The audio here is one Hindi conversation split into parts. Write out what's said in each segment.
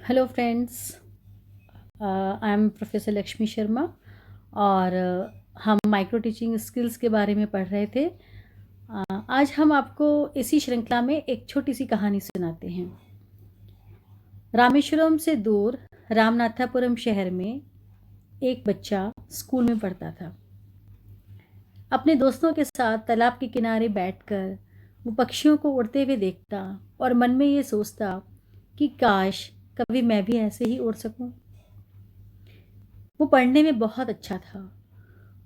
Hello friends, I am professor Lakshmi Sharma और हम माइक्रो टीचिंग स्किल्स के बारे में पढ़ रहे थे। आज हम आपको इसी श्रृंखला में एक छोटी सी कहानी सुनाते हैं। रामेश्वरम से दूर रामनाथापुरम शहर में एक बच्चा स्कूल में पढ़ता था। अपने दोस्तों के साथ तालाब के किनारे बैठकर वो पक्षियों को उड़ते हुए देखता और मन में ये सोचता कि काश कभी मैं भी ऐसे ही उड़ सकूं। वो पढ़ने में बहुत अच्छा था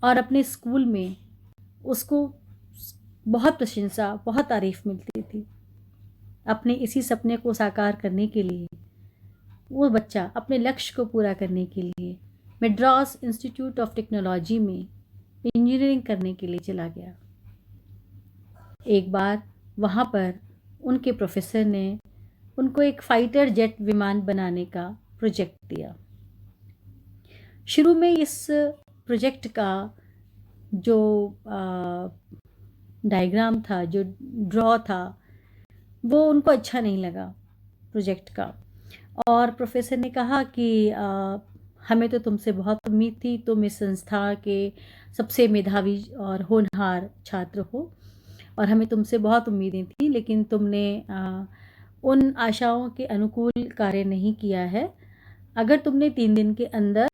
और अपने स्कूल में उसको बहुत प्रशंसा, बहुत तारीफ मिलती थी। अपने इसी सपने को साकार करने के लिए वो बच्चा अपने लक्ष्य को पूरा करने के लिए मद्रास इंस्टीट्यूट ऑफ टेक्नोलॉजी में इंजीनियरिंग करने के लिए चला गया। एक बार वहाँ पर उनके प्रोफेसर ने उनको एक फाइटर जेट विमान बनाने का प्रोजेक्ट दिया। शुरू में इस प्रोजेक्ट का जो डायग्राम था, जो ड्रॉ था, वो उनको अच्छा नहीं लगा प्रोजेक्ट का। और प्रोफेसर ने कहा कि हमें तो तुमसे बहुत उम्मीद थी, तुम इस संस्था के सबसे मेधावी और होनहार छात्र हो और हमें तुमसे बहुत उम्मीदें थी, लेकिन तुमने उन आशाओं के अनुकूल कार्य नहीं किया है। अगर तुमने 3 दिन के अंदर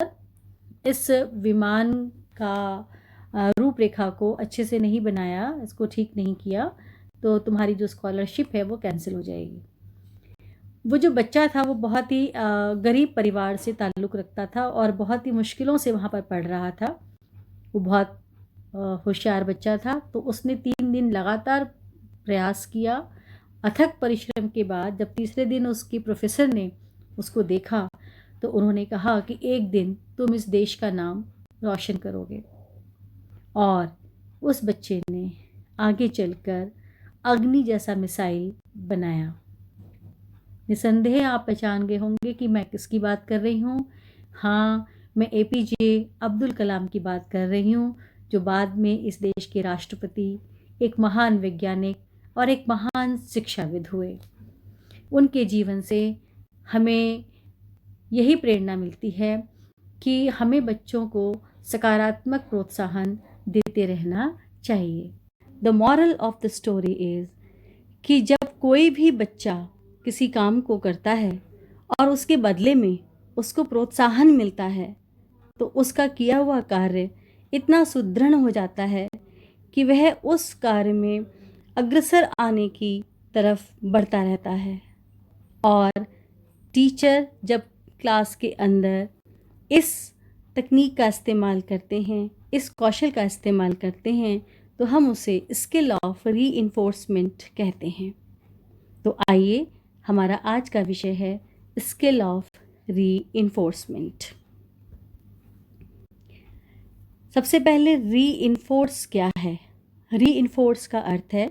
इस विमान का रूपरेखा को अच्छे से नहीं बनाया, इसको ठीक नहीं किया, तो तुम्हारी जो स्कॉलरशिप है वो कैंसिल हो जाएगी। वो जो बच्चा था वो बहुत ही गरीब परिवार से ताल्लुक़ रखता था और बहुत ही मुश्किलों से वहाँ पर पढ़ रहा था। वो बहुत होशियार बच्चा था, तो उसने 3 दिन लगातार प्रयास किया। अथक परिश्रम के बाद जब तीसरे दिन उसकी प्रोफेसर ने उसको देखा तो उन्होंने कहा कि एक दिन तुम इस देश का नाम रोशन करोगे। और उस बच्चे ने आगे चलकर अग्नि जैसा मिसाइल बनाया। निसंदेह आप पहचान गए होंगे कि मैं किसकी बात कर रही हूँ। हाँ, मैं एपीजे अब्दुल कलाम की बात कर रही हूँ, जो बाद में इस देश के राष्ट्रपति, एक महान वैज्ञानिक और एक महान शिक्षाविद हुए। उनके जीवन से हमें यही प्रेरणा मिलती है कि हमें बच्चों को सकारात्मक प्रोत्साहन देते रहना चाहिए। The moral of the story is कि जब कोई भी बच्चा किसी काम को करता है और उसके बदले में उसको प्रोत्साहन मिलता है, तो उसका किया हुआ कार्य इतना सुदृढ़ हो जाता है कि वह उस कार्य में अग्रसर आने की तरफ बढ़ता रहता है। और टीचर जब क्लास के अंदर इस तकनीक का इस्तेमाल करते हैं, इस कौशल का इस्तेमाल करते हैं, तो हम उसे स्किल ऑफ रीइंफोर्समेंट कहते हैं। तो आइए, हमारा आज का विषय है स्किल ऑफ रीइंफोर्समेंट। सबसे पहले रीइंफोर्स क्या है? रीइंफोर्स का अर्थ है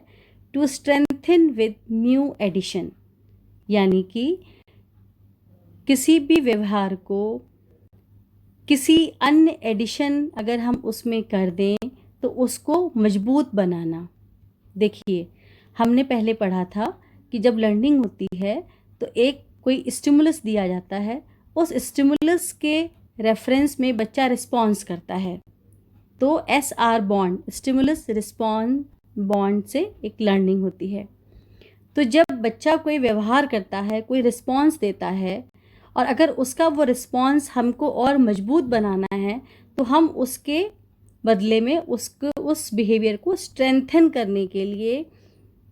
to strengthen with new addition, यानी कि किसी भी व्यवहार को किसी अन्य एडिशन अगर हम उसमें कर दें तो उसको मजबूत बनाना। देखिए, हमने पहले पढ़ा था कि जब लर्निंग होती है तो एक कोई स्टिमुलस दिया जाता है, उस स्टिमुलस के रेफरेंस में बच्चा रिस्पॉन्स करता है। तो SR bond, stimulus response bond से एक लर्निंग होती है। तो जब बच्चा कोई व्यवहार करता है, कोई रिस्पॉन्स देता है, और अगर उसका वो रिस्पॉन्स हमको और मजबूत बनाना है तो हम उसके बदले में उसको उस बिहेवियर को स्ट्रेंथन करने के लिए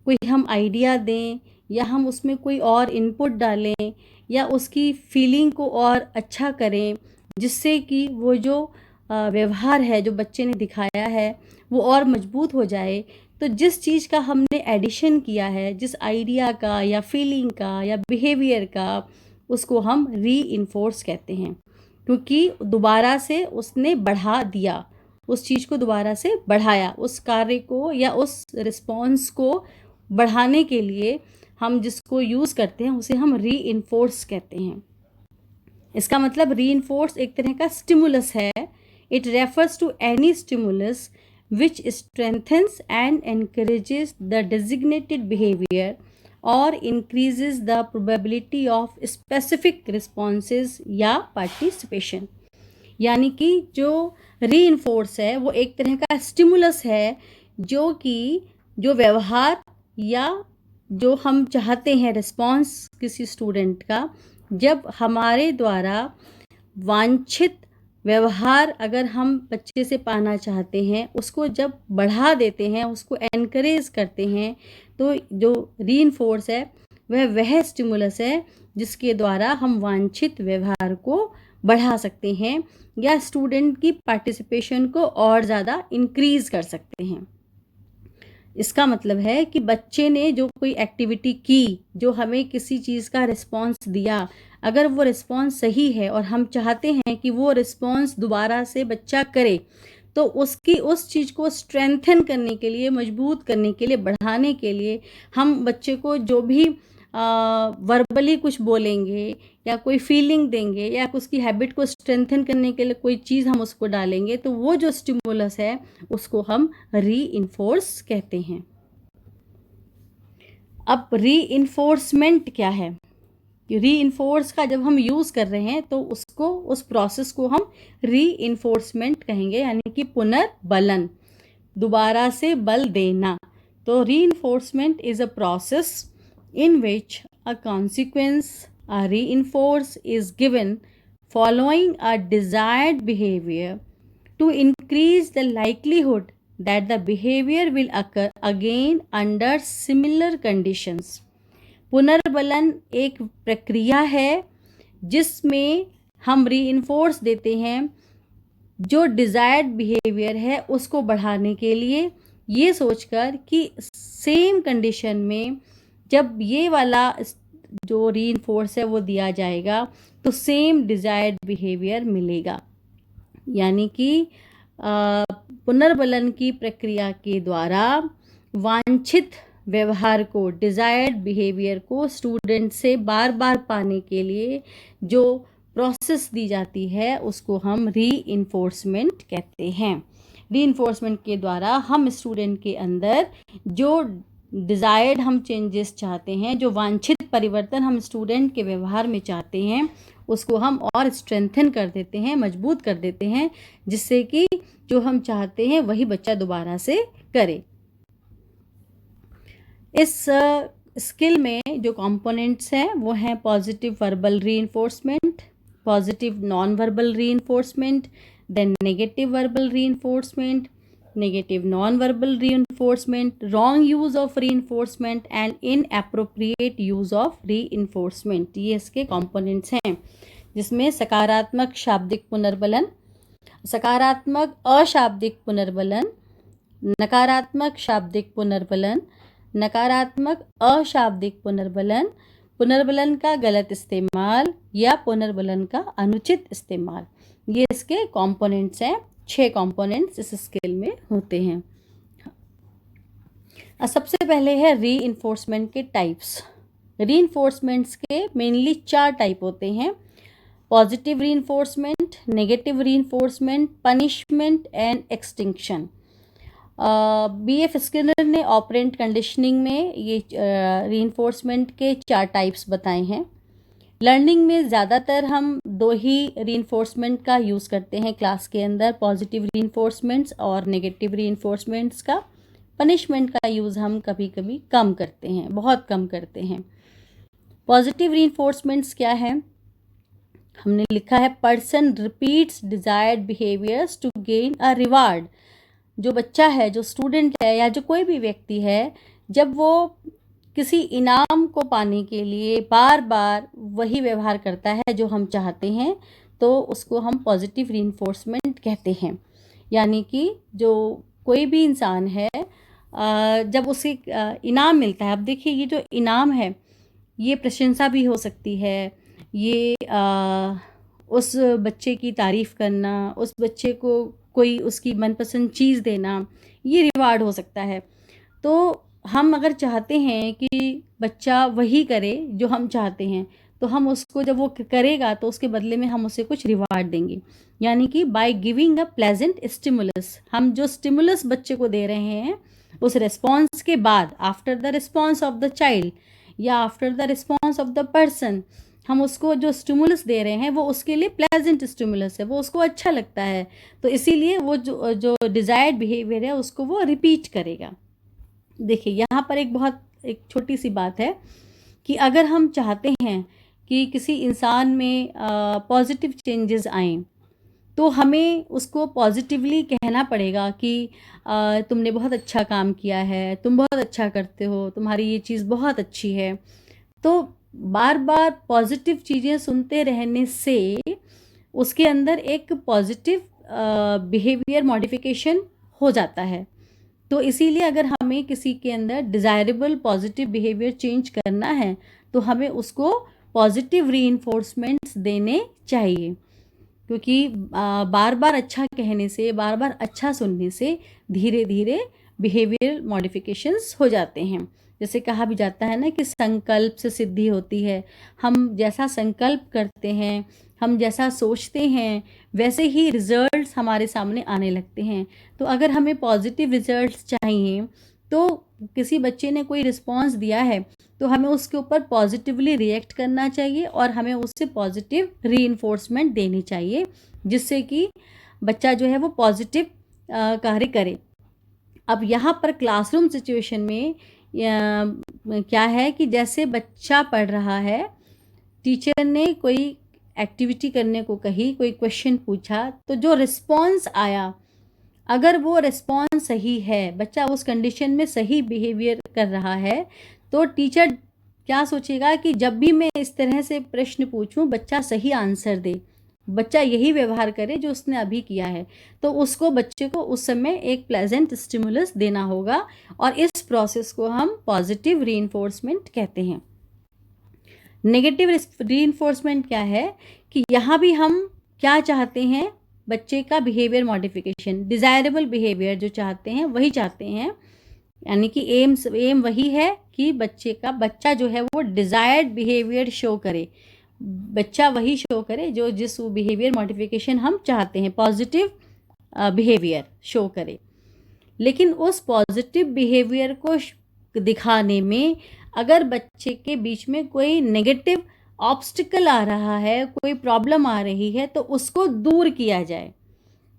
कोई हम आइडिया दें या हम उसमें कोई और इनपुट डालें या उसकी फीलिंग को और अच्छा करें, जिससे कि वो जो व्यवहार है जो बच्चे ने दिखाया है वो और मजबूत हो जाए। तो जिस चीज़ का हमने एडिशन किया है, जिस आइडिया का या फीलिंग का या बिहेवियर का, उसको हम रीइंफोर्स कहते हैं, क्योंकि दोबारा से उसने बढ़ा दिया, उस चीज़ को दोबारा से बढ़ाया, उस कार्य को या उस रिस्पॉन्स को बढ़ाने के लिए हम जिसको यूज़ करते हैं उसे हम रीइंफोर्स कहते हैं। इसका मतलब रीइंफोर्स एक तरह का स्टिमुलस है। It refers to any stimulus which strengthens and encourages the designated behavior और increases the probability of specific responses या पार्टिसिपेशन। यानी कि जो रीइंफोर्स है वो एक तरह का स्टिमुलस है जो कि जो व्यवहार या जो हम चाहते हैं रिस्पॉन्स किसी स्टूडेंट का, जब हमारे द्वारा वांछित व्यवहार अगर हम बच्चे से पाना चाहते हैं, उसको जब बढ़ा देते हैं, उसको एनकरेज करते हैं, तो जो रीइंफोर्स है वह स्टिमुलस है जिसके द्वारा हम वांछित व्यवहार को बढ़ा सकते हैं या स्टूडेंट की पार्टिसिपेशन को और ज़्यादा इंक्रीज कर सकते हैं। इसका मतलब है कि बच्चे ने जो कोई एक्टिविटी की, जो हमें किसी चीज़ का रिस्पॉन्स दिया, अगर वो रिस्पॉन्स सही है और हम चाहते हैं कि वो रिस्पॉन्स दोबारा से बच्चा करे, तो उसकी उस चीज़ को स्ट्रेंथन करने के लिए, मजबूत करने के लिए, बढ़ाने के लिए हम बच्चे को जो भी वर्बली कुछ बोलेंगे या कोई फीलिंग देंगे या उसकी हैबिट को स्ट्रेंथन करने के लिए कोई चीज़ हम उसको डालेंगे, तो वो जो स्टिमुलस है उसको हम रीइंफोर्स कहते हैं। अब रीइंफोर्समेंट क्या है? रीइंफोर्स का जब हम यूज़ कर रहे हैं तो उसको, उस प्रोसेस को हम रीइंफोर्समेंट कहेंगे, यानी कि पुनर्बलन, दोबारा से बल देना। तो reinforcement is a process in which a consequence, a reinforce is given following a desired behavior to increase the likelihood that the behavior will occur again under similar conditions. पुनर्बलन एक प्रक्रिया है जिसमें हम रीइंफोर्स देते हैं जो डिज़ायर्ड बिहेवियर है उसको बढ़ाने के लिए, ये सोचकर कि सेम कंडीशन में जब ये वाला जो रीइंफोर्स है वो दिया जाएगा तो सेम डिज़ायर्ड बिहेवियर मिलेगा। यानी कि पुनर्बलन की प्रक्रिया के द्वारा वांछित व्यवहार को, डिज़ायर्ड बिहेवियर को स्टूडेंट से बार बार पाने के लिए जो प्रोसेस दी जाती है उसको हम रीइंफोर्समेंट कहते हैं। रीइंफोर्समेंट के द्वारा हम स्टूडेंट के अंदर जो डिज़ायर्ड हम चेंजेस चाहते हैं, जो वांछित परिवर्तन हम स्टूडेंट के व्यवहार में चाहते हैं, उसको हम और स्ट्रेंथन कर देते हैं, मजबूत कर देते हैं, जिससे कि जो हम चाहते हैं वही बच्चा दोबारा से करे। इस स्किल में जो कंपोनेंट्स हैं वो हैं positive verbal reinforcement, positive non verbal reinforcement, then negative verbal reinforcement, negative non-verbal reinforcement, wrong use of reinforcement and inappropriate use of reinforcement। ये इसके components हैं, जिसमें सकारात्मक शाब्दिक पुनर्बलन, सकारात्मक अशाब्दिक पुनर्बलन, नकारात्मक शाब्दिक पुनर्बलन, नकारात्मक अशाब्दिक पुनर्बलन, पुनर्बलन का गलत इस्तेमाल या पुनर्बलन का अनुचित इस्तेमाल, ये इसके कंपोनेंट्स हैं। 6 कंपोनेंट्स इस स्केल में होते हैं। सबसे पहले है रीइंफोर्समेंट के टाइप्स। रीइंफोर्समेंट्स के मेनली 4 टाइप होते हैं: positive reinforcement, negative reinforcement, punishment and extinction. BF Skinner ने ऑपरेंट कंडीशनिंग में ये रीइंफोर्समेंट के 4 टाइप्स बताए हैं। लर्निंग में ज़्यादातर हम 2 ही रीइंफोर्समेंट का यूज़ करते हैं क्लास के अंदर, पॉजिटिव रीइंफोर्समेंट्स और नेगेटिव रीइंफोर्समेंट्स का। पनिशमेंट का यूज़ हम कभी कभी कम करते हैं, बहुत कम करते हैं। पॉजिटिव रीइंफोर्समेंट्स क्या है? हमने लिखा है person repeats desired behaviours to gain a reward. जो बच्चा है, जो स्टूडेंट है या जो कोई भी व्यक्ति है, जब वो किसी इनाम को पाने के लिए बार बार वही व्यवहार करता है जो हम चाहते हैं, तो उसको हम पॉजिटिव रीइंफोर्समेंट कहते हैं। यानी कि जो कोई भी इंसान है, जब उसे इनाम मिलता है, अब देखिए ये जो इनाम है ये प्रशंसा भी हो सकती है, ये उस बच्चे की तारीफ़ करना, उस बच्चे को कोई उसकी मनपसंद चीज़ देना, ये रिवार्ड हो सकता है। तो हम अगर चाहते हैं कि बच्चा वही करे जो हम चाहते हैं, तो हम उसको जब वो करेगा तो उसके बदले में हम उसे कुछ रिवार्ड देंगे। यानी कि by giving a pleasant stimulus, हम जो स्टिमुलस बच्चे को दे रहे हैं उस रिस्पॉन्स के बाद, after the response of the child, या after the response of the person हम उसको जो स्टिमुलस दे रहे हैं वो उसके लिए प्लेजेंट स्टिमुलस है, वो उसको अच्छा लगता है, तो इसीलिए वो जो जो डिज़ायर्ड बिहेवियर है उसको वो रिपीट करेगा। देखिए यहाँ पर एक छोटी सी बात है कि अगर हम चाहते हैं कि किसी इंसान में पॉजिटिव चेंजेस आएँ, तो हमें उसको पॉजिटिवली कहना पड़ेगा कि तुमने बहुत अच्छा काम किया है, तुम बहुत अच्छा करते हो, तुम्हारी ये चीज़ बहुत अच्छी है। तो बार बार पॉजिटिव चीज़ें सुनते रहने से उसके अंदर एक पॉजिटिव बिहेवियर मॉडिफिकेशन हो जाता है। तो इसीलिए अगर हमें किसी के अंदर डिज़ायरेबल पॉजिटिव बिहेवियर चेंज करना है तो हमें उसको पॉजिटिव रीइंफोर्समेंट्स देने चाहिए, क्योंकि बार बार अच्छा कहने से, बार बार अच्छा सुनने से धीरे धीरे बिहेवियर मॉडिफिकेशंस हो जाते हैं। जैसे कहा भी जाता है ना कि संकल्प से सिद्धि होती है। हम जैसा संकल्प करते हैं, हम जैसा सोचते हैं, वैसे ही रिजल्ट्स हमारे सामने आने लगते हैं। तो अगर हमें पॉजिटिव रिजल्ट्स चाहिए तो किसी बच्चे ने कोई रिस्पॉन्स दिया है तो हमें उसके ऊपर पॉजिटिवली रिएक्ट करना चाहिए और हमें उससे पॉजिटिव रीइंफोर्समेंट देनी चाहिए, जिससे कि बच्चा जो है वो पॉजिटिव कार्य करे। अब यहाँ पर क्लासरूम सिचुएशन में क्या है कि जैसे बच्चा पढ़ रहा है, टीचर ने कोई एक्टिविटी करने को कही, कोई क्वेश्चन पूछा, तो जो रिस्पॉन्स आया, अगर वो रिस्पॉन्स सही है, बच्चा उस कंडीशन में सही बिहेवियर कर रहा है, तो टीचर क्या सोचेगा कि जब भी मैं इस तरह से प्रश्न पूछूं बच्चा सही आंसर दे, बच्चा यही व्यवहार करे जो उसने अभी किया है, तो उसको बच्चे को उस समय एक प्लेजेंट स्टिमुलस देना होगा और इस प्रोसेस को हम पॉजिटिव रीइंफोर्समेंट कहते हैं। नेगेटिव रीइंफोर्समेंट क्या है कि यहाँ भी हम क्या चाहते हैं, बच्चे का बिहेवियर मॉडिफिकेशन, डिज़ायरेबल बिहेवियर जो चाहते हैं वही चाहते हैं, यानी कि एम वही है कि बच्चा जो है वो डिज़ायर्ड बिहेवियर शो करे, बच्चा वही शो करे जो जिस बिहेवियर मॉडिफिकेशन हम चाहते हैं, पॉजिटिव बिहेवियर शो करे। लेकिन उस पॉजिटिव बिहेवियर को दिखाने में अगर बच्चे के बीच में कोई नेगेटिव ऑब्स्टिकल आ रहा है, कोई प्रॉब्लम आ रही है, तो उसको दूर किया जाए।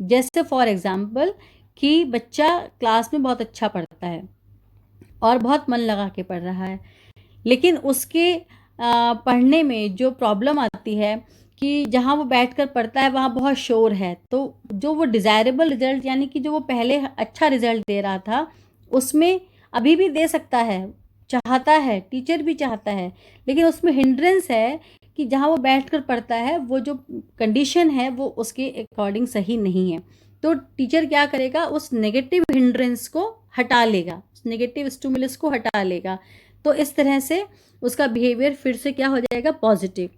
जैसे फॉर एग्जांपल कि बच्चा क्लास में बहुत अच्छा पढ़ता है और बहुत मन लगा के पढ़ रहा है, लेकिन उसके पढ़ने में जो प्रॉब्लम आती है कि जहाँ वो बैठकर पढ़ता है वहाँ बहुत शोर है, तो जो वो डिज़ायरेबल रिजल्ट यानी कि जो वो पहले अच्छा रिजल्ट दे रहा था उसमें अभी भी दे सकता है, चाहता है, टीचर भी चाहता है, लेकिन उसमें हिंड्रेंस है कि जहाँ वो बैठकर पढ़ता है वो जो कंडीशन है वो उसके अकॉर्डिंग सही नहीं है। तो टीचर क्या करेगा, उस नेगेटिव हिंड्रेंस को हटा लेगा, उस नेगेटिव स्टिमुलस को हटा लेगा। तो इस तरह से उसका बिहेवियर फिर से क्या हो जाएगा, पॉजिटिव।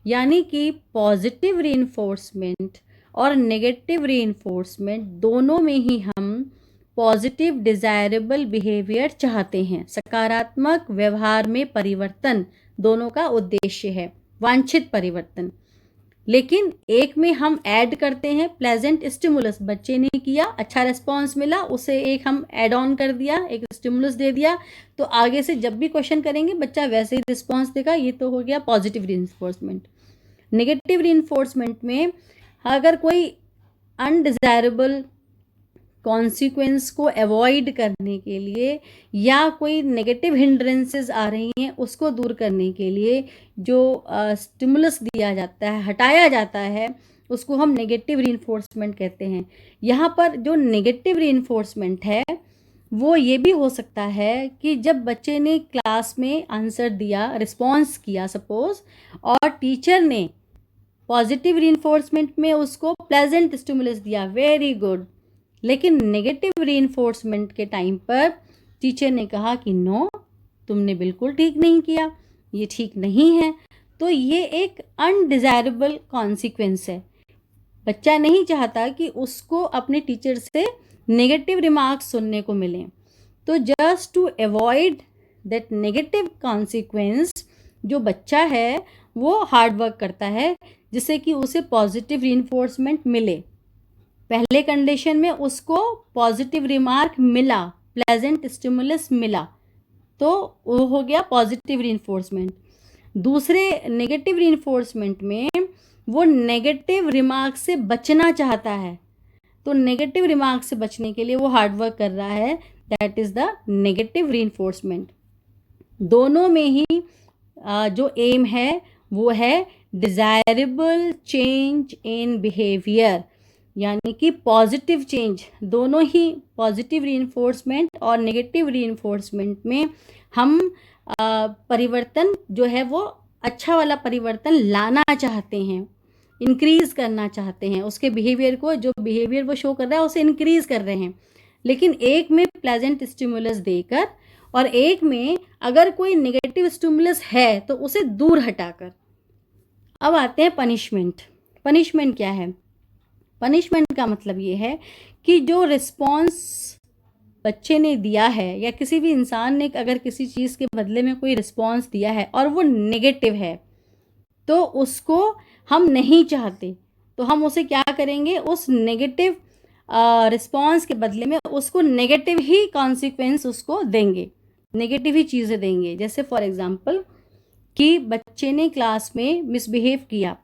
यानी कि पॉजिटिव रीइंफोर्समेंट और नेगेटिव रीइंफोर्समेंट दोनों में ही हम पॉजिटिव डिज़ायरेबल बिहेवियर चाहते हैं। सकारात्मक व्यवहार में परिवर्तन दोनों का उद्देश्य है, वांछित परिवर्तन। लेकिन एक में हम ऐड करते हैं प्लेजेंट स्टिमुलस, बच्चे ने किया, अच्छा रिस्पॉन्स मिला, उसे एक हम ऐड ऑन कर दिया, एक स्टिमुलस दे दिया, तो आगे से जब भी क्वेश्चन करेंगे बच्चा वैसे ही रिस्पॉन्स देगा। ये तो हो गया पॉजिटिव रीइंफोर्समेंट। नेगेटिव रीइंफोर्समेंट में अगर कोई अनडिज़ायरेबल कॉन्सिक्वेंस को अवॉइड करने के लिए या कोई नेगेटिव हिंड्रेंसेस आ रही हैं उसको दूर करने के लिए जो स्टिमुलस दिया जाता है, हटाया जाता है, उसको हम नेगेटिव रीइंफोर्समेंट कहते हैं। यहाँ पर जो नेगेटिव रीइंफोर्समेंट है वो ये भी हो सकता है कि जब बच्चे ने क्लास में आंसर दिया, रिस्पॉन्स किया सपोज, और टीचर ने पॉजिटिव रीइंफोर्समेंट में उसको प्लेजेंट स्टिमुलस दिया, वेरी गुड, लेकिन नेगेटिव रीइंफोर्समेंट के टाइम पर टीचर ने कहा कि नो, तुमने बिल्कुल ठीक नहीं किया, ये ठीक नहीं है, तो ये एक अनडिज़ायरेबल कॉन्सिक्वेंस है। बच्चा नहीं चाहता कि उसको अपने टीचर से नेगेटिव रिमार्क्स सुनने को मिलें, तो just to avoid that negative consequence जो बच्चा है वो हार्ड वर्क करता है जिससे कि उसे पॉजिटिव रीइंफोर्समेंट मिले। पहले कंडीशन में उसको पॉजिटिव रिमार्क मिला, प्लेजेंट स्टिमुलस मिला, तो वो हो गया पॉजिटिव रीइंफोर्समेंट। दूसरे नेगेटिव रीइंफोर्समेंट में वो नेगेटिव रिमार्क से बचना चाहता है, तो नेगेटिव रिमार्क से बचने के लिए वो हार्डवर्क कर रहा है, that is the negative reinforcement. दोनों में ही जो एम है वो है डिज़ायरेबल चेंज इन बिहेवियर, यानी कि पॉजिटिव चेंज। दोनों ही पॉजिटिव रीइंफोर्समेंट और नेगेटिव रीइंफोर्समेंट में हम परिवर्तन जो है वो अच्छा वाला परिवर्तन लाना चाहते हैं, इंक्रीज करना चाहते हैं, उसके बिहेवियर को, जो बिहेवियर वो शो कर रहा है उसे इंक्रीज कर रहे हैं। लेकिन एक में प्लेजेंट स्टिमुलस देकर और एक में अगर कोई नेगेटिव स्टिमुलस है तो उसे दूर हटाकर। अब आते हैं पनिशमेंट। पनिशमेंट क्या है? पनिशमेंट का मतलब ये है कि जो रिस्पॉन्स बच्चे ने दिया है या किसी भी इंसान ने अगर किसी चीज़ के बदले में कोई रिस्पॉन्स दिया है और वो नेगेटिव है, तो उसको हम नहीं चाहते, तो हम उसे क्या करेंगे, उस नेगेटिव रिस्पॉन्स के बदले में उसको नेगेटिव ही कॉन्सिक्वेंस उसको देंगे, नेगेटिव ही चीज़ें देंगे। जैसे फॉर एग्जांपल कि बच्चे ने क्लास में मिसबिहेव किया,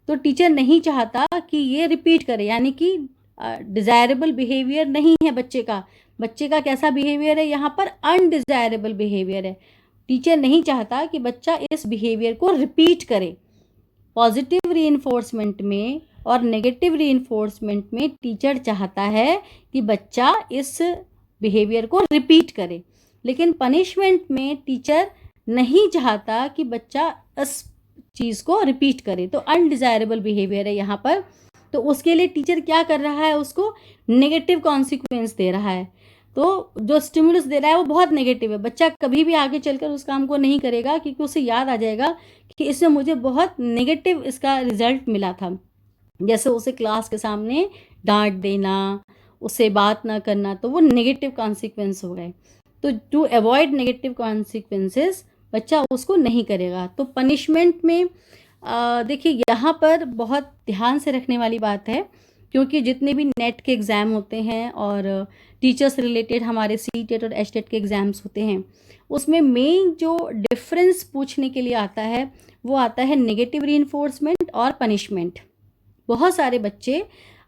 तो टीचर नहीं चाहता कि ये रिपीट करे, यानी कि डिज़ायरेबल बिहेवियर नहीं है बच्चे का। बच्चे का कैसा बिहेवियर है यहाँ पर? अनडिज़ायरेबल बिहेवियर है। टीचर नहीं चाहता कि बच्चा इस बिहेवियर को रिपीट करे। पॉजिटिव रीइंफोर्समेंट में और नेगेटिव रीइंफोर्समेंट में टीचर चाहता है कि बच्चा इस बिहेवियर को रिपीट करे, लेकिन पनिशमेंट में टीचर नहीं चाहता कि बच्चा इस चीज़ को रिपीट करे, तो अनडिज़ायरेबल बिहेवियर है यहाँ पर। तो उसके लिए टीचर क्या कर रहा है, उसको नेगेटिव कॉन्सिक्वेंस दे रहा है। तो जो स्टिमुलस दे रहा है वो बहुत नेगेटिव है, बच्चा कभी भी आगे चलकर उस काम को नहीं करेगा, क्योंकि उसे याद आ जाएगा कि इससे मुझे बहुत नेगेटिव इसका रिजल्ट मिला था। जैसे उसे क्लास के सामने डांट देना, उससे बात ना करना, तो वो नेगेटिव कॉन्सिक्वेंस हो गए। तो टू अवॉइड नेगेटिव कॉन्सिक्वेंसेस बच्चा उसको नहीं करेगा। तो पनिशमेंट में देखिए यहाँ पर बहुत ध्यान से रखने वाली बात है, क्योंकि जितने भी नेट के एग्ज़ाम होते हैं और टीचर्स रिलेटेड हमारे सीटेट और एचटेट के एग्ज़ाम्स होते हैं, उसमें मेन जो डिफरेंस पूछने के लिए आता है वो आता है नेगेटिव रीइंफोर्समेंट और पनिशमेंट। बहुत सारे बच्चे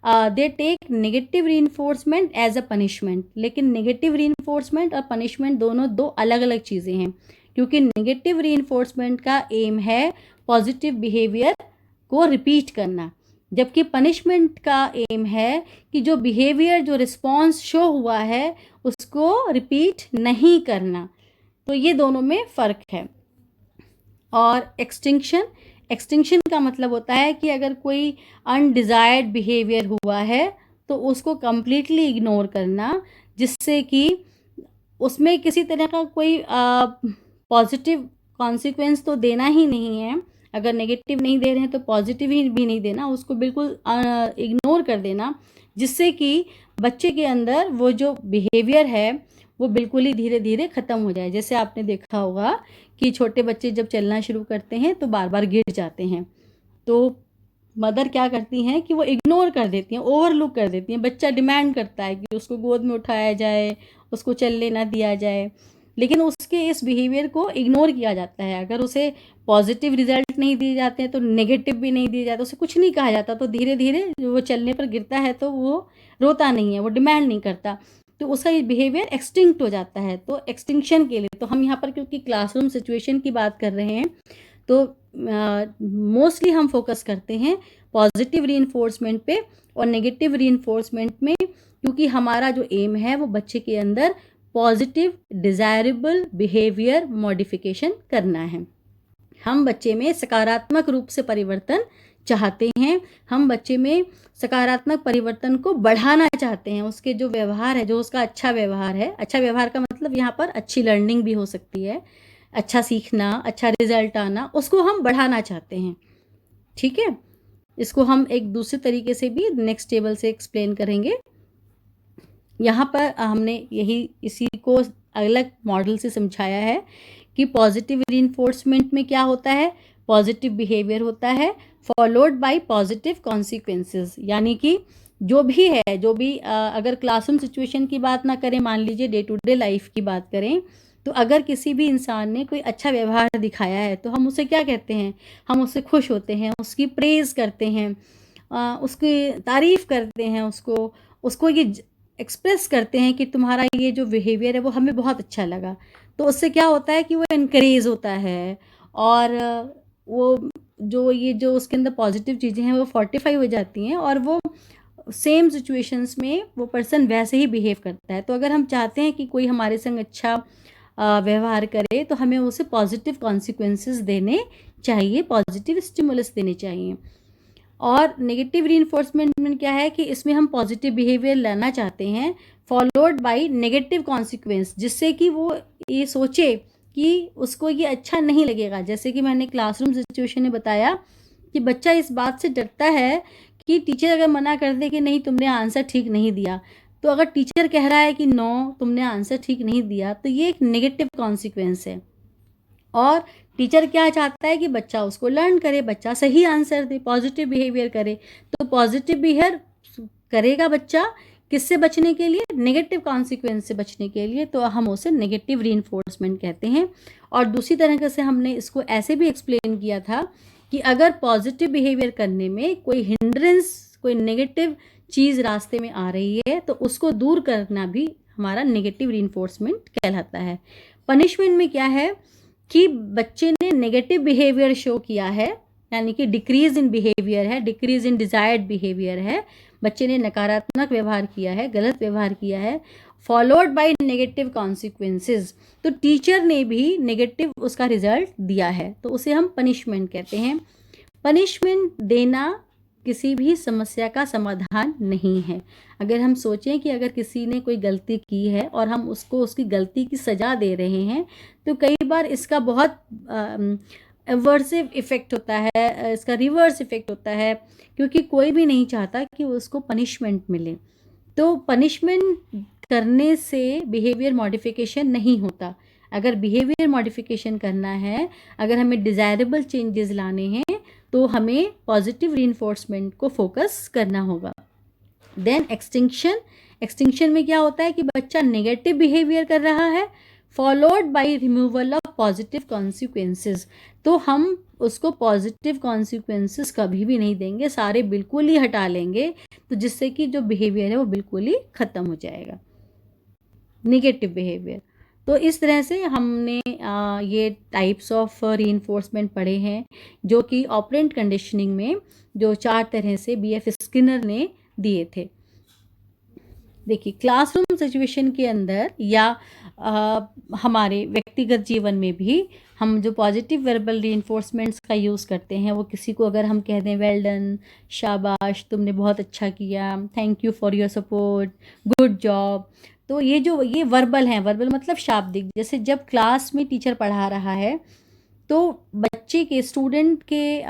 they take negative reinforcement as a punishment, लेकिन नेगेटिव रीइंफोर्समेंट और पनिशमेंट दोनों दो अलग अलग चीज़ें हैं, क्योंकि नेगेटिव रीइंफोर्समेंट का एम है पॉजिटिव बिहेवियर को रिपीट करना, जबकि पनिशमेंट का एम है कि जो बिहेवियर, जो रिस्पॉन्स शो हुआ है उसको रिपीट नहीं करना। तो ये दोनों में फ़र्क है। और एक्सटिंक्शन का मतलब होता है कि अगर कोई अनडिज़ायर्ड बिहेवियर हुआ है तो उसको कम्प्लीटली इग्नोर करना, जिससे कि उसमें किसी तरह का कोई पॉजिटिव कॉन्सिक्वेंस तो देना ही नहीं है। अगर नेगेटिव नहीं दे रहे हैं तो पॉजिटिव ही भी नहीं देना, उसको बिल्कुल इग्नोर कर देना, जिससे कि बच्चे के अंदर वो जो बिहेवियर है वो बिल्कुल ही धीरे धीरे ख़त्म हो जाए। जैसे आपने देखा होगा कि छोटे बच्चे जब चलना शुरू करते हैं तो बार बार गिर जाते हैं, तो मदर क्या करती हैं कि वो इग्नोर कर देती हैं, ओवरलुक कर देती हैं। बच्चा डिमांड करता है कि उसको गोद में उठाया जाए, उसको चलने ना दिया जाए, लेकिन उसके इस बिहेवियर को इग्नोर किया जाता है। अगर उसे पॉजिटिव रिजल्ट नहीं दिए जाते हैं तो नेगेटिव भी नहीं दिए जाते, उसे कुछ नहीं कहा जाता, तो धीरे धीरे वो चलने पर गिरता है तो वो रोता नहीं है, वो डिमांड नहीं करता, तो उसका ये बिहेवियर एक्सटिंक्ट हो जाता है। तो एक्सटिंक्शन के लिए तो हम यहाँ पर क्योंकि क्लासरूम सिचुएशन की बात कर रहे हैं, तो मोस्टली हम फोकस करते हैं पॉजिटिव रीइंफोर्समेंट पे और नेगेटिव रीइंफोर्समेंट में, क्योंकि हमारा जो एम है वो बच्चे के अंदर पॉजिटिव डिज़ायरेबल बिहेवियर मॉडिफिकेशन करना है। हम बच्चे में सकारात्मक रूप से परिवर्तन चाहते हैं, हम बच्चे में सकारात्मक परिवर्तन को बढ़ाना चाहते हैं। उसके जो व्यवहार है, जो उसका अच्छा व्यवहार है, अच्छा व्यवहार का मतलब यहाँ पर अच्छी लर्निंग भी हो सकती है, अच्छा सीखना, अच्छा रिजल्ट आना, उसको हम बढ़ाना चाहते हैं। ठीक है, इसको हम एक दूसरे तरीके से भी नेक्स्ट टेबल से एक्सप्लेन करेंगे। यहाँ पर हमने इसी को अलग मॉडल से समझाया है कि पॉजिटिव रीइंफोर्समेंट में क्या होता है, पॉजिटिव बिहेवियर होता है फॉलोड बाय पॉजिटिव कॉन्सिक्वेंसेस, यानी कि जो भी अगर क्लासरूम सिचुएशन की बात ना करें, मान लीजिए डे टू डे लाइफ की बात करें, तो अगर किसी भी इंसान ने कोई अच्छा व्यवहार दिखाया है तो हम उसे क्या कहते हैं, हम उससे खुश होते हैं, उसकी प्रेज़ करते हैं, उसकी तारीफ़ करते हैं, उसको उसको ये एक्सप्रेस करते हैं कि तुम्हारा ये जो बिहेवियर है वो हमें बहुत अच्छा लगा। तो उससे क्या होता है कि वो एनकरेज होता है, और वो जो उसके अंदर पॉजिटिव चीज़ें हैं वो फोर्टिफाई हो जाती हैं, और वो सेम सिचुएशंस में वो पर्सन वैसे ही बिहेव करता है। तो अगर हम चाहते हैं कि कोई हमारे संग अच्छा व्यवहार करे तो हमें उसे पॉजिटिव कॉन्सिक्वेंसेस देने चाहिए, पॉजिटिव स्टिमुलस देने चाहिए। और नेगेटिव रीइंफोर्समेंट में क्या है कि इसमें हम पॉजिटिव बिहेवियर लाना चाहते हैं फॉलोड बाय नेगेटिव कॉन्सिक्वेंस, जिससे कि वो ये सोचे कि उसको ये अच्छा नहीं लगेगा। जैसे कि मैंने क्लासरूम सिचुएशन में बताया कि बच्चा इस बात से डरता है कि टीचर अगर मना कर दे कि नहीं तुमने आंसर ठीक नहीं दिया, तो अगर टीचर कह रहा है कि नो तुमने आंसर ठीक नहीं दिया, तो ये एक नेगेटिव कॉन्सिक्वेंस है। और टीचर क्या चाहता है कि बच्चा उसको लर्न करे, बच्चा सही आंसर दे, पॉजिटिव बिहेवियर करे। तो पॉजिटिव बिहेवियर करेगा बच्चा किससे बचने के लिए, नेगेटिव कॉन्सिक्वेंस से बचने के लिए, तो हम उसे नेगेटिव रीइंफोर्समेंट कहते हैं। और दूसरी तरीके से हमने इसको ऐसे भी एक्सप्लेन किया था कि अगर पॉजिटिव बिहेवियर करने में कोई हिंड्रेंस, कोई नेगेटिव चीज़ रास्ते में आ रही है तो उसको दूर करना भी हमारा नेगेटिव रीइंफोर्समेंट कहलाता है। पनिशमेंट में क्या है कि बच्चे ने नेगेटिव बिहेवियर शो किया है, यानी कि डिक्रीज इन बिहेवियर है, डिक्रीज इन डिजायर्ड बिहेवियर है, बच्चे ने नकारात्मक व्यवहार किया है, गलत व्यवहार किया है, फॉलोड बाय नेगेटिव कॉन्सिक्वेंसेस, तो टीचर ने भी नेगेटिव उसका रिजल्ट दिया है, तो उसे हम पनिशमेंट कहते हैं। पनिशमेंट देना किसी भी समस्या का समाधान नहीं है। अगर हम सोचें कि अगर किसी ने कोई गलती की है और हम उसको उसकी गलती की सज़ा दे रहे हैं, तो कई बार इसका बहुत एवर्सिव इफ़ेक्ट होता है, इसका रिवर्स इफ़ेक्ट होता है, क्योंकि कोई भी नहीं चाहता कि उसको पनिशमेंट मिले। तो पनिशमेंट करने से बिहेवियर मॉडिफिकेशन नहीं होता। अगर बिहेवियर मॉडिफिकेशन करना है, अगर हमें डिज़ायरेबल चेंजेस लाने हैं, तो हमें पॉजिटिव रीइंफोर्समेंट को फोकस करना होगा। देन एक्सटिंक्शन में क्या होता है कि बच्चा नेगेटिव बिहेवियर कर रहा है followed by removal of positive consequences, तो हम उसको पॉजिटिव कॉन्सिक्वेंसेस कभी भी नहीं देंगे, सारे बिल्कुल ही हटा लेंगे, तो जिससे कि जो बिहेवियर है वो बिल्कुल ही ख़त्म हो जाएगा, नेगेटिव बिहेवियर। तो इस तरह से हमने ये टाइप्स ऑफ रीइंफोर्समेंट पढ़े हैं, जो कि ऑपरेंट कंडीशनिंग में जो 4 तरह से बीएफ स्किनर ने दिए थे। देखिए, क्लासरूम सिचुएशन के अंदर या हमारे व्यक्तिगत जीवन में भी हम जो पॉजिटिव वर्बल रीइंफोर्समेंट्स का यूज़ करते हैं, वो किसी को अगर हम कह दें वेल डन, शाबाश, तुमने बहुत अच्छा किया, thank you for your support, good job, तो ये वर्बल हैं। वर्बल मतलब शाब्दिक। जैसे जब क्लास में टीचर पढ़ा रहा है तो बच्चे के, स्टूडेंट के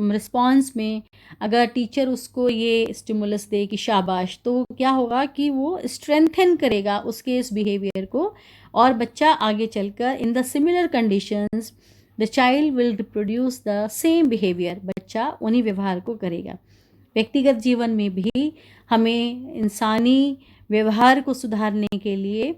रिस्पॉन्स में अगर टीचर उसको ये स्टिमुलस दे कि शाबाश, तो क्या होगा कि वो स्ट्रेंथन करेगा उसके इस बिहेवियर को, और बच्चा आगे चलकर in the similar conditions the child will reproduce the same behaviour, बच्चा उन्हीं व्यवहार को करेगा। व्यक्तिगत जीवन में भी हमें इंसानी व्यवहार को सुधारने के लिए,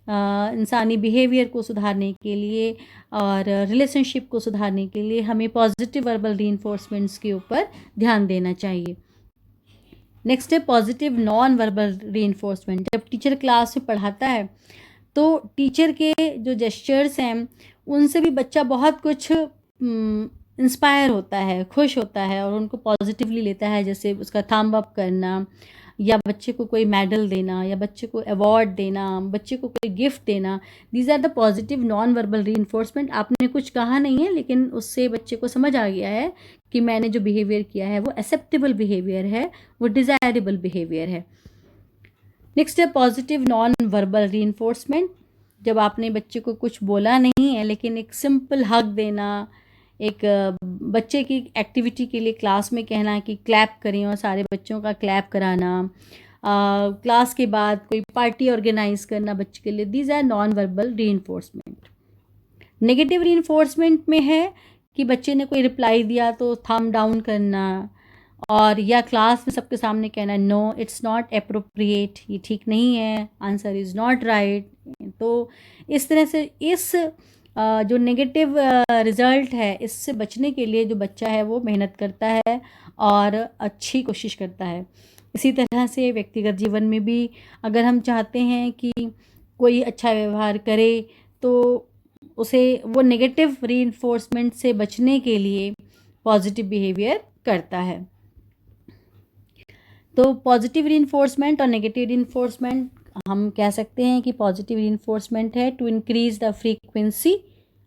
इंसानी बिहेवियर को सुधारने के लिए और रिलेशनशिप को सुधारने के लिए हमें पॉजिटिव वर्बल रीइंफोर्समेंट्स के ऊपर ध्यान देना चाहिए। नेक्स्ट है पॉजिटिव नॉन वर्बल रीइंफोर्समेंट। जब टीचर क्लास में पढ़ाता है तो टीचर के जो जेस्चर्स हैं उनसे भी बच्चा बहुत कुछ इंस्पायर होता है, खुश होता है और उनको पॉजिटिवली लेता है। जैसे उसका थंब अप करना, या बच्चे को कोई मेडल देना, या बच्चे को अवार्ड देना, बच्चे को कोई गिफ्ट देना, these are the positive non verbal reinforcement. आपने कुछ कहा नहीं है लेकिन उससे बच्चे को समझ आ गया है कि मैंने जो बिहेवियर किया है वो एक्सेप्टेबल बिहेवियर है, वो डिज़ायरेबल बिहेवियर है। नेक्स्ट है पॉजिटिव नॉन वर्बल रीइंफोर्समेंट। जब आपने बच्चे को कुछ बोला नहीं है लेकिन एक सिंपल हग देना, एक बच्चे की एक्टिविटी के लिए क्लास में कहना कि क्लैप करें और सारे बच्चों का क्लैप कराना, क्लास के बाद कोई पार्टी ऑर्गेनाइज करना बच्चे के लिए, these are non verbal reinforcement. Negative reinforcement में है कि बच्चे ने कोई रिप्लाई दिया तो थंब डाउन करना, और या क्लास में सबके सामने कहना नो इट्स नॉट अप्रोप्रिएट, ये ठीक नहीं है, आंसर इज़ नॉट राइट। तो इस तरह से इस जो नेगेटिव रिज़ल्ट है, इससे बचने के लिए जो बच्चा है वो मेहनत करता है और अच्छी कोशिश करता है। इसी तरह से व्यक्तिगत जीवन में भी अगर हम चाहते हैं कि कोई अच्छा व्यवहार करे, तो उसे वो नेगेटिव रीइंफोर्समेंट से बचने के लिए पॉजिटिव बिहेवियर करता है। तो पॉजिटिव रीइंफोर्समेंट और नेगेटिव रीइंफोर्समेंट हम कह सकते हैं कि पॉजिटिव रीइंफोर्समेंट है टू इंक्रीज द फ्रीक्वेंसी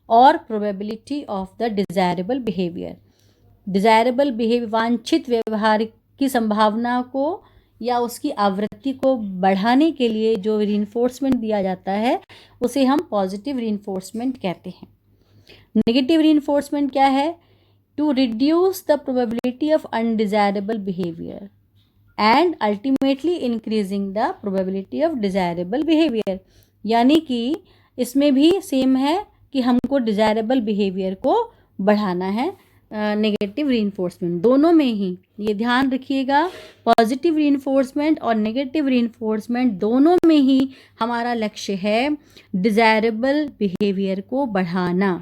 और probability of the desirable behaviour. Desirable behaviour, वांछित व्यवहार की संभावना को या उसकी आवृत्ति को बढ़ाने के लिए जो रीइंफोर्समेंट दिया जाता है उसे हम पॉजिटिव रीइंफोर्समेंट कहते हैं। नेगेटिव रीइंफोर्समेंट क्या है? To reduce the probability of undesirable behaviour and ultimately increasing the probability of desirable behaviour. यानी कि इसमें भी सेम है कि हमको डिज़ायरेबल बिहेवियर को बढ़ाना है। नेगेटिव रीइंफोर्समेंट दोनों में ही ये ध्यान रखिएगा, पॉजिटिव रीइंफोर्समेंट और नेगेटिव रीइंफोर्समेंट दोनों में ही हमारा लक्ष्य है डिज़ायरेबल बिहेवियर को बढ़ाना।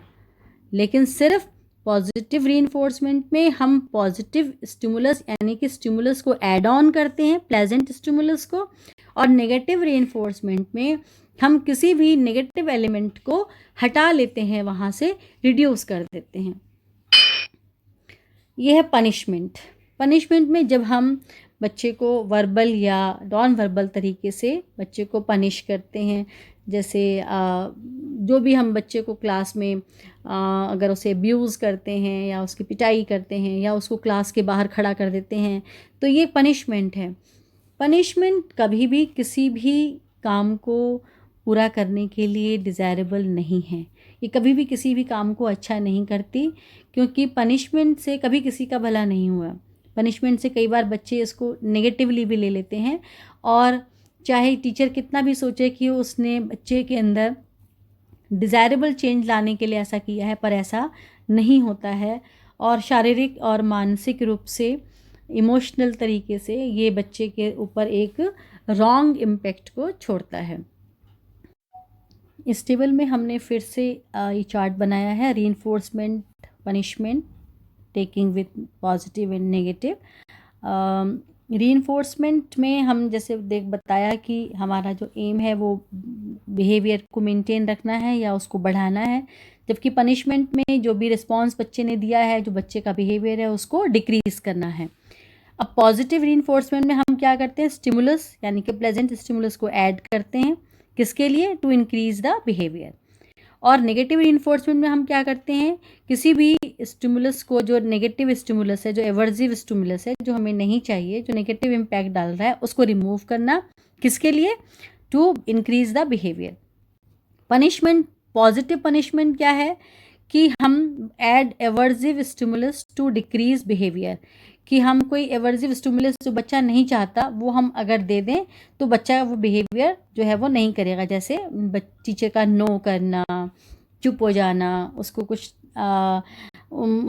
लेकिन सिर्फ पॉजिटिव रीइंफोर्समेंट में हम पॉजिटिव स्टिमुलस यानी कि स्टिमुलस को ऐड ऑन करते हैं, प्लेजेंट स्टिमुलस को, और नेगेटिव रीइंफोर्समेंट में हम किसी भी नेगेटिव एलिमेंट को हटा लेते हैं, वहाँ से रिड्यूस कर देते हैं। यह है पनिशमेंट। पनिशमेंट में जब हम बच्चे को वर्बल या नॉन वर्बल तरीके से बच्चे को पनिश करते हैं, जैसे जो भी हम बच्चे को क्लास में अगर उसे अब्यूज़ करते हैं या उसकी पिटाई करते हैं या उसको क्लास के बाहर खड़ा कर देते हैं, तो ये पनिशमेंट है। पनिशमेंट कभी भी किसी भी काम को पूरा करने के लिए डिज़ायरेबल नहीं है। ये कभी भी किसी भी काम को अच्छा नहीं करती, क्योंकि पनिशमेंट से कभी किसी का भला नहीं हुआ। पनिशमेंट से कई बार बच्चे इसको नेगेटिवली भी ले लेते हैं, और चाहे टीचर कितना भी सोचे कि उसने बच्चे के अंदर डिज़ायरेबल चेंज लाने के लिए ऐसा किया है, पर ऐसा नहीं होता है, और शारीरिक और मानसिक रूप से, इमोशनल तरीके से ये बच्चे के ऊपर एक रॉन्ग इम्पैक्ट को छोड़ता है। इस टेबल में हमने फिर से ये चार्ट बनाया है, reinforcement, punishment, taking with positive and negative. Reinforcement में हम जैसे बताया कि हमारा जो एम है वो बिहेवियर को मेंटेन रखना है या उसको बढ़ाना है, जबकि पनिशमेंट में जो भी रिस्पॉन्स बच्चे ने दिया है, जो बच्चे का बिहेवियर है, उसको डिक्रीज करना है। अब पॉजिटिव रीइंफोर्समेंट में हम क्या करते हैं? स्टिमुलस यानी कि प्लेजेंट स्टिमुलस को ऐड करते हैं। किसके लिए? To increase the behaviour. और नेगेटिव रीइंफोर्समेंट में हम क्या करते हैं? किसी भी स्टिमुलस को, जो नेगेटिव स्टिमुलस है, जो एवर्जिव स्टिमुलस है, जो हमें नहीं चाहिए, जो नेगेटिव इम्पैक्ट डाल रहा है, उसको रिमूव करना। किसके लिए? To increase the behaviour. Punishment, positive punishment क्या है? कि हम add aversive stimulus to decrease behaviour, कि हम कोई एवर्जिव स्टिमुलस जो बच्चा नहीं चाहता वो हम अगर दे दें तो बच्चा वो बिहेवियर जो है वो नहीं करेगा। जैसे टीचर का नो करना, चुप हो जाना, उसको कुछ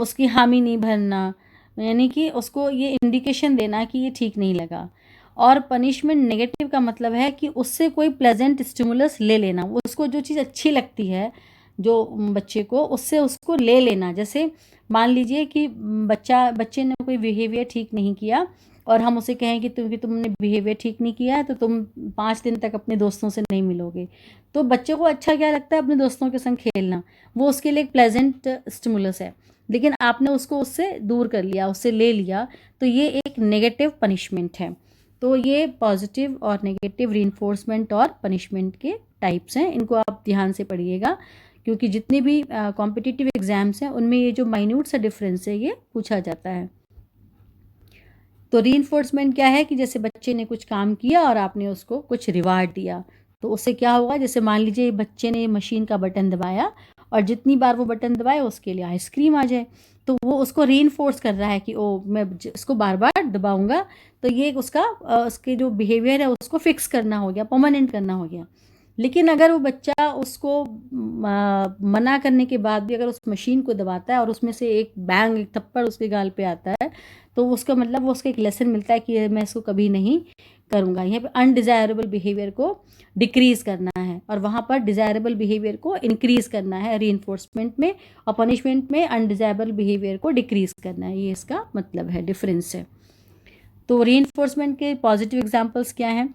उसकी हामी नहीं भरना, यानी कि उसको ये इंडिकेशन देना कि ये ठीक नहीं लगा। और पनिशमेंट नेगेटिव का मतलब है कि उससे कोई प्लेजेंट स्टिमुलस ले लेना, उसको जो चीज़ अच्छी लगती है जो बच्चे को, उससे उसको ले लेना। जैसे मान लीजिए कि बच्चे ने कोई बिहेवियर ठीक नहीं किया और हम उसे कहें कि तुमने बिहेवियर ठीक नहीं किया है तो तुम 5 दिन तक अपने दोस्तों से नहीं मिलोगे। तो बच्चे को अच्छा क्या लगता है? अपने दोस्तों के संग खेलना, वो उसके लिए एक प्लेजेंट स्टिमुलस है, लेकिन आपने उसको उससे दूर कर लिया, उससे ले लिया, तो ये एक नेगेटिव पनिशमेंट है। तो ये पॉजिटिव और नेगेटिव रीइंफोर्समेंट और पनिशमेंट के टाइप्स हैं, इनको आप ध्यान से पढ़िएगा, क्योंकि जितने भी कॉम्पिटिटिव एग्जाम्स हैं उनमें ये जो माइन्यूट सा डिफरेंस है ये पूछा जाता है। तो रीइंफोर्समेंट क्या है? कि जैसे बच्चे ने कुछ काम किया और आपने उसको कुछ रिवार्ड दिया, तो उससे क्या होगा? जैसे मान लीजिए बच्चे ने मशीन का बटन दबाया और जितनी बार वो बटन दबाए उसके लिए आइसक्रीम आ जाए, तो वो उसको रीइंफोर्स कर रहा है कि ओ मैं इसको बार बार दबाऊंगा, तो ये उसका उसके जो बिहेवियर है उसको फिक्स करना हो गया, परमानेंट करना हो गया। लेकिन अगर वो बच्चा उसको मना करने के बाद भी अगर उस मशीन को दबाता है और उसमें से एक बैंग, एक थप्पड़ उसके गाल पे आता है, तो उसका मतलब वो उसको एक लेसन मिलता है कि मैं इसको कभी नहीं करूँगा। यहाँ पे अनडिज़ायरेबल बिहेवियर को डिक्रीज़ करना है और वहाँ पर डिज़ायरेबल बिहेवियर को इंक्रीज़ करना है रीइंफोर्समेंट में, और पनिशमेंट में अनडिज़ायरेबल बिहेवियर को डिक्रीज़ करना है। ये इसका मतलब है, डिफरेंस है। तो रीइंफोर्समेंट के पॉजिटिव एग्जांपल्स क्या हैं?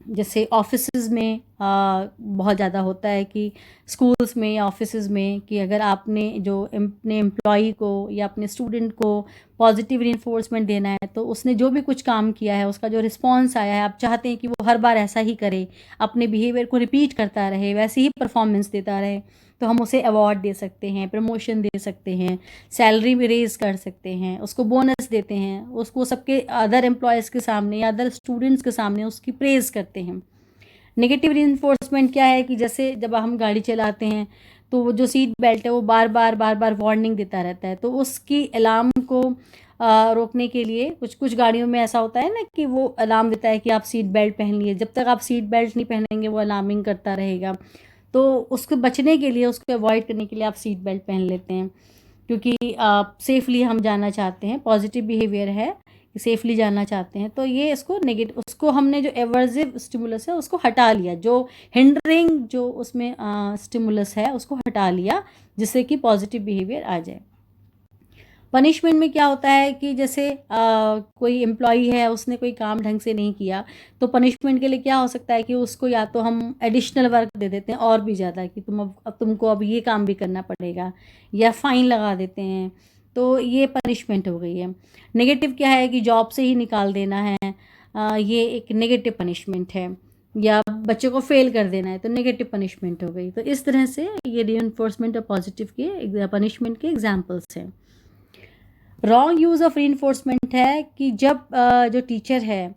जैसे ऑफिसेज़ में बहुत ज़्यादा होता है कि स्कूल्स में या ऑफिसेज़ में कि अगर आपने जो अपने एम्प्लॉई को या अपने स्टूडेंट को पॉजिटिव रीइंफोर्समेंट देना है, तो उसने जो भी कुछ काम किया है, उसका जो रिस्पॉन्स आया है, आप चाहते हैं कि वो हर बार ऐसा ही करे, अपने बिहेवियर को रिपीट करता रहे, वैसे ही परफॉर्मेंस देता रहे, तो हम उसे अवार्ड दे सकते हैं, प्रमोशन दे सकते हैं, सैलरी भी रेज़ कर सकते हैं, उसको बोनस देते हैं, उसको सबके अदर एम्प्लॉयज़ के सामने या अदर स्टूडेंट्स के सामने उसकी प्रेज़ करते हैं। नेगेटिव रीइंफोर्समेंट क्या है कि जैसे जब हम गाड़ी चलाते हैं, तो वो जो सीट बेल्ट है वो बार-बार वार्निंग देता रहता है, तो उसकी अलार्म को रोकने के लिए कुछ गाड़ियों में ऐसा होता है ना कि वो अलार्म देता है कि आप सीट बेल्ट पहन लिए, जब तक आप सीट बेल्ट नहीं पहनेंगे वो अलार्मिंग करता रहेगा। तो उसको बचने के लिए, उसको अवॉइड करने के लिए आप सीट बेल्ट पहन लेते हैं, क्योंकि सेफली हम जाना चाहते हैं, पॉजिटिव बिहेवियर है, सेफली जाना चाहते हैं। तो ये इसको नेगेटिव, उसको हमने जो एवर्सिव स्टिमुलस है उसको हटा लिया, जो हिंडरिंग जो उसमें स्टिमुलस है उसको हटा लिया, जिससे कि पॉजिटिव बिहेवियर आ जाए। पनिशमेंट में क्या होता है कि जैसे कोई एम्प्लॉई है, उसने कोई काम ढंग से नहीं किया, तो पनिशमेंट के लिए क्या हो सकता है कि उसको या तो हम एडिशनल वर्क दे देते हैं और भी ज़्यादा कि अब तुमको अब ये काम भी करना पड़ेगा, या फ़ाइन लगा देते हैं, तो ये पनिशमेंट हो गई है। नेगेटिव क्या है कि जॉब से ही निकाल देना है, ये एक नेगेटिव पनिशमेंट है, या बच्चे को फेल कर देना है, तो नेगेटिव पनिशमेंट हो गई। तो इस तरह से ये रीइंफोर्समेंट और पॉजिटिव के पनिशमेंट के एग्जाम्पल्स हैं। रॉन्ग यूज़ ऑफ रीइंफोर्समेंट है कि जब जो टीचर है,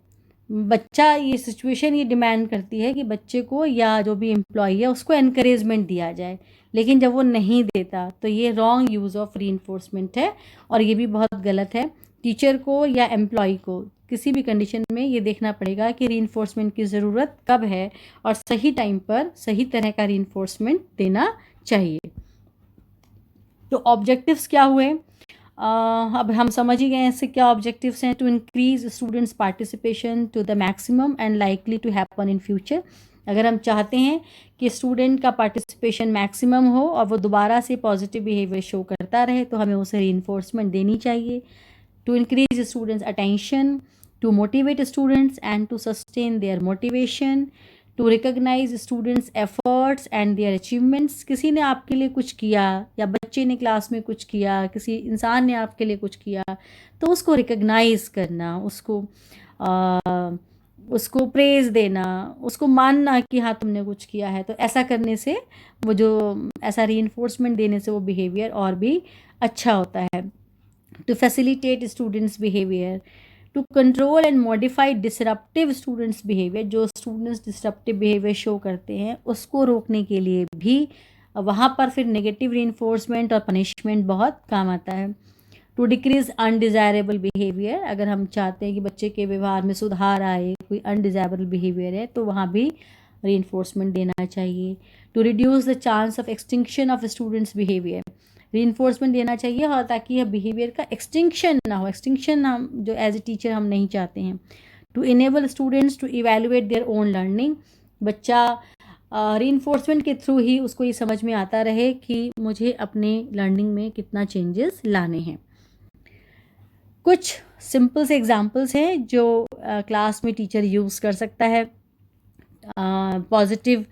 बच्चा, ये सिचुएशन ये डिमांड करती है कि बच्चे को या जो भी एम्प्लॉई है उसको एनकरेजमेंट दिया जाए, लेकिन जब वो नहीं देता तो ये रॉन्ग यूज़ ऑफ रीइंफोर्समेंट है, और ये भी बहुत गलत है। टीचर को या एम्प्लॉई को किसी भी कंडीशन में ये देखना पड़ेगा कि रीइंफोर्समेंट की ज़रूरत कब है, और सही टाइम पर सही तरह का रीइंफोर्समेंट देना चाहिए। तो ऑब्जेक्टिव्स क्या हुए? अब हम समझ ही गए हैं इससे क्या ऑब्जेक्टिव्स हैं। To increase students participation to the maximum and likely to happen in future. अगर हम चाहते हैं कि स्टूडेंट का पार्टिसिपेशन मैक्सिमम हो और वो दोबारा से पॉजिटिव बिहेवियर शो करता रहे, तो हमें उसे रीइंफोर्समेंट देनी चाहिए। To increase students attention, to motivate students and to sustain their motivation, to recognise students efforts and their achievements. किसी ने आपके लिए कुछ किया, या बच्चे ने क्लास में कुछ किया, किसी इंसान ने आपके लिए कुछ किया, तो उसको रिकॉग्नाइज करना, उसको प्रेज देना, उसको मानना कि हाँ तुमने कुछ किया है। तो ऐसा करने से वो जो ऐसा रीइंफोर्समेंट देने से वो बिहेवियर और भी अच्छा होता है। To facilitate students behaviour, to control and modify disruptive students behaviour. जो स्टूडेंट्स डिसरप्टिव बिहेवियर शो करते हैं उसको रोकने के लिए भी वहाँ पर फिर नेगेटिव रीइंफोर्समेंट और पनिशमेंट बहुत काम आता है। टू डिक्रीज अनडिज़ायरेबल बिहेवियर, अगर हम चाहते हैं कि बच्चे के व्यवहार में सुधार आए, कोई अनडिज़ायरेबल बिहेवियर है, तो वहाँ भी रीइंफोर्समेंट देना चाहिए। To reduce the chance of extinction of students behaviour, reinforcement देना चाहिए, और ताकि यह बिहेवियर का एक्सटिंक्शन ना हो। एक्सटिंक्शन हम जो एज ए टीचर हम नहीं चाहते हैं। To enable students to evaluate their own learning, बच्चा रीइंफोर्समेंट के थ्रू ही उसको ये समझ में आता रहे कि मुझे अपने लर्निंग में कितना चेंजेस लाने हैं। कुछ सिंपल से एग्जांपल्स हैं जो क्लास में टीचर यूज़ कर सकता है। पॉजिटिव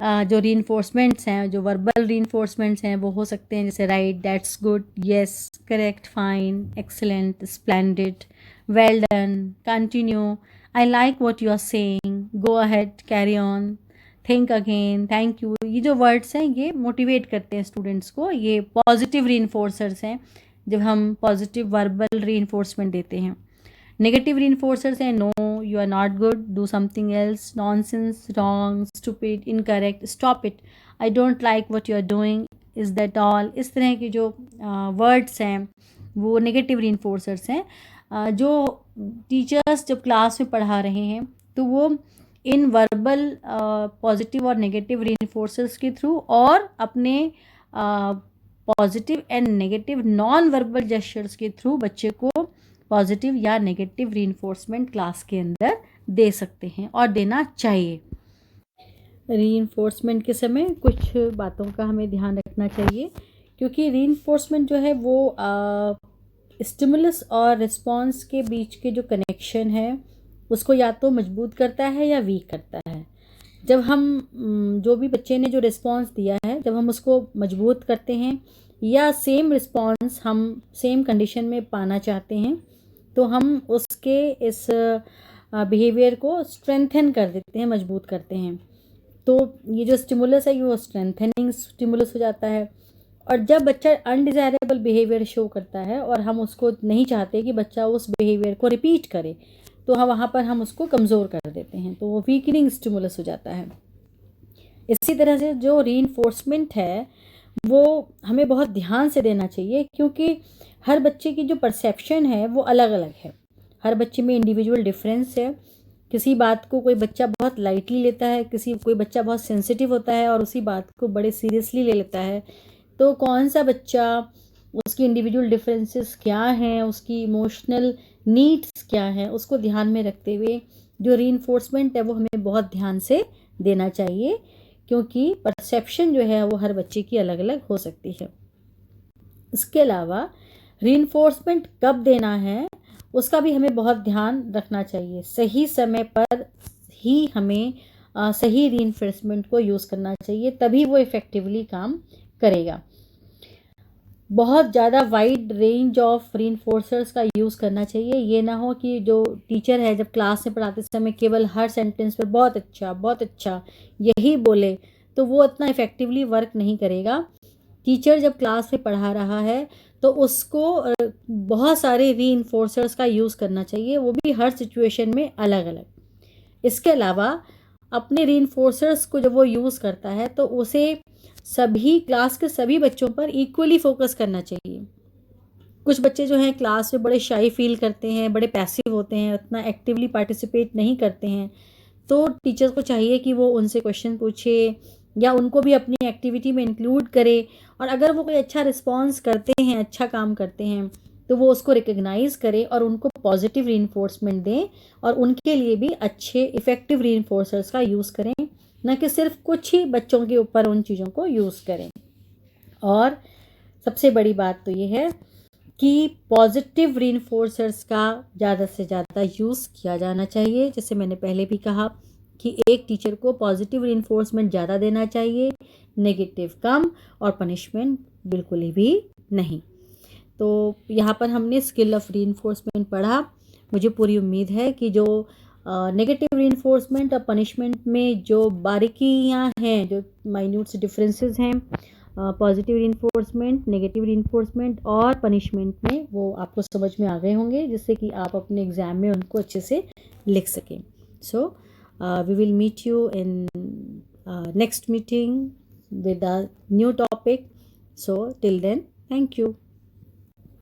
जो रीइंफोर्समेंट्स हैं, जो वर्बल रीइंफोर्समेंट्स हैं, वो हो सकते हैं जैसे right, that's good, yes, correct, fine, excellent, splendid, well done, continue, I like what you are saying, go ahead, carry on, think again, thank you. ये जो वर्ड्स हैं ये मोटिवेट करते हैं स्टूडेंट्स को, ये पॉजिटिव रीइंफोर्सर्स हैं जब हम पॉजिटिव वर्बल रीइंफोर्समेंट देते हैं। नेगेटिव रीइंफोर्सर्स हैं no, you are not good, do something else, nonsense, wrong, stupid, incorrect, stop it, I don't like what you are doing, is that all. इस तरह के जो वर्ड्स हैं वो नेगेटिव रीइंफोर्सर्स हैं। जो टीचर्स जब क्लास में पढ़ा रहे हैं तो वो इन वर्बल पॉजिटिव और नेगेटिव रीइंफोर्सर्स के थ्रू और अपने positive and negative non verbal gestures के थ्रू बच्चे को पॉजिटिव या नेगेटिव रीइंफोर्समेंट क्लास के अंदर दे सकते हैं और देना चाहिए। रीइंफोर्समेंट के समय कुछ बातों का हमें ध्यान रखना चाहिए, क्योंकि रीइंफोर्समेंट जो है वो स्टिमुलस और रिस्पॉन्स के बीच के जो कनेक्शन है उसको या तो मजबूत करता है या वीक करता है। जब हम जो भी बच्चे ने जो रिस्पॉन्स दिया है, जब हम उसको मजबूत करते हैं या सेम रिस्पॉन्स हम सेम कंडीशन में पाना चाहते हैं, तो हम उसके इस बिहेवियर को स्ट्रेंथन कर देते हैं, मजबूत करते हैं। तो ये जो स्टिमुलस है वो स्ट्रेंथनिंग स्टिमुलस हो जाता है। और जब बच्चा अनडिज़ायरेबल बिहेवियर शो करता है और हम उसको नहीं चाहते कि बच्चा उस बिहेवियर को रिपीट करे, तो हम वहाँ पर हम उसको कमज़ोर कर देते हैं, तो वो वीकनिंग स्टिमुलस हो जाता है। इसी तरह से जो रीइंफोर्समेंट है वो हमें बहुत ध्यान से देना चाहिए, क्योंकि हर बच्चे की जो परसेप्शन है वो अलग अलग है। हर बच्चे में इंडिविजुअल डिफरेंस है। किसी बात को कोई बच्चा बहुत लाइटली लेता है, कोई बच्चा बहुत सेंसिटिव होता है और उसी बात को बड़े सीरियसली ले लेता है। तो कौन सा बच्चा, उसकी इंडिविजुअल डिफरेंसेस क्या हैं, उसकी इमोशनल नीड्स क्या हैं, उसको ध्यान में रखते हुए जो रीइंफोर्समेंट है वो हमें बहुत ध्यान से देना चाहिए, क्योंकि परसेप्शन जो है वो हर बच्चे की अलग अलग हो सकती है। इसके अलावा रीइंफोर्समेंट कब देना है उसका भी हमें बहुत ध्यान रखना चाहिए। सही समय पर ही हमें सही रीइंफोर्समेंट को यूज़ करना चाहिए, तभी वो इफ़ेक्टिवली काम करेगा। बहुत ज़्यादा वाइड रेंज ऑफ रीइंफोर्सर्स का यूज़ करना चाहिए। ये ना हो कि जो टीचर है जब क्लास में पढ़ाते समय केवल हर सेंटेंस पर बहुत अच्छा यही बोले, तो वो इतना इफ़ेक्टिवली वर्क नहीं करेगा। टीचर जब क्लास में पढ़ा रहा है तो उसको बहुत सारे रीइंफोर्सर्स का यूज़ करना चाहिए, वो भी हर सिचुएशन में अलग अलग। इसके अलावा अपने रीइंफोर्सर्स को जब वो यूज़ करता है तो उसे सभी क्लास के सभी बच्चों पर इक्वली फोकस करना चाहिए। कुछ बच्चे जो हैं क्लास में बड़े शाई फील करते हैं, बड़े पैसिव होते हैं, उतना एक्टिवली पार्टिसिपेट नहीं करते हैं, तो टीचर्स को चाहिए कि वो उनसे क्वेश्चन पूछे या उनको भी अपनी एक्टिविटी में इंक्लूड करे। और अगर वो कोई अच्छा रिस्पॉन्स करते हैं, अच्छा काम करते हैं, तो वो उसको रिकग्नाइज करें और उनको पॉजिटिव रीइंफोर्समेंट दें और उनके लिए भी अच्छे इफ़ेक्टिव रीइंफोर्सर्स का यूज़ करें, न कि सिर्फ कुछ ही बच्चों के ऊपर उन चीज़ों को यूज़ करें। और सबसे बड़ी बात तो ये है कि पॉजिटिव रीइंफोर्सर्स का ज़्यादा से ज़्यादा यूज़ किया जाना चाहिए। जैसे मैंने पहले भी कहा कि एक टीचर को पॉजिटिव रीइंफोर्समेंट ज़्यादा देना चाहिए, नेगेटिव कम और पनिशमेंट बिल्कुल ही भी नहीं। तो यहाँ पर हमने स्किल ऑफ रीइंफोर्समेंट पढ़ा। मुझे पूरी उम्मीद है कि जो नेगेटिव रीइंफोर्समेंट और पनिशमेंट में जो बारीकियाँ हैं, जो माइन्यूट डिफरेंसेस हैं पॉजिटिव रीइंफोर्समेंट, नेगेटिव रीइंफोर्समेंट और पनिशमेंट में, वो आपको समझ में आ गए होंगे, जिससे कि आप अपने एग्ज़ाम में उनको अच्छे से लिख सकें। So we will meet you in next meeting with a new topic. So till then, thank you.